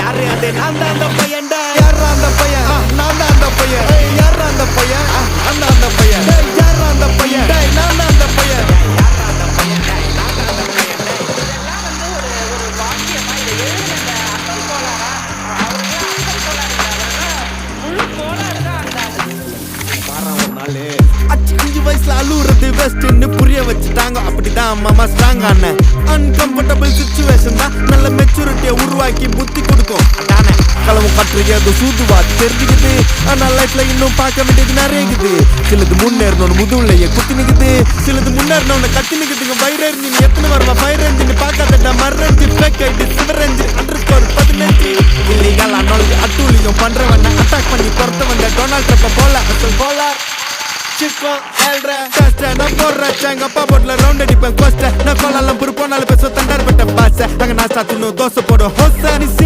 யாரு அது நான் தான் அந்த பையன்டா யாரா அந்த பையன் நான் தான் அந்த பையன் யாரா அந்த பையன் நான் தான் அந்த பையன் யாரா அந்த பையன் நான் தான் அந்த பையன் யாரா அந்த பையன் நான் தான் அந்த பையன் இதெல்லாம் வந்து ஒரு வாக்கியமா இதை எழுதுன அசல் கோளாரா அவருக்கு அசல் கோளாறு முழு கோளாறு தான் அந்த அச்சு 5 வயசுல அழுவுறது பெஸ்ட்னு புரிய வச்சுட்டாங்க அப்படிதான் மாமா ஸ்ட்ராங் ஆன அன்கம்ஃபர்டபுள் சிச்சுவேஷன் தான் நல்ல மெச்சூரிட்டியை உருவாக்கி புத்தி கொடுக்கும் அதானே களவு கட்டுறது சூதுவா தெரிஞ்சுக்குது ஆனா லைஃப்ல இன்னும் பார்க்க வேண்டியது நிறைய இருக்குது சிலது முன்னேறணும் முதுகுலையே குத்தி நிக்குது சிலது முன்னேறணும் கத்தி நிக்குதுங்க ஃபயர் என்ஜின் எத்தனை வருவா ஃபயர் என்ஜின் பார்க்காதடா மர்ரஞ்சி fake ID Sivaranji underscore 15 illegal analogy அட்டூழியம் பண்றவன் அட்டாக் பண்ணி துரத்த வந்த டொனால்ட் ட்ரம்ப் போல அசல் polar Chico, el re, testa, no corre, chenga, pa' por la ronda, ni pa' encuesta, no cola, la purpona, le peso tan dar, vete pasa, hagan hasta tu no doso, por ojosa, ni si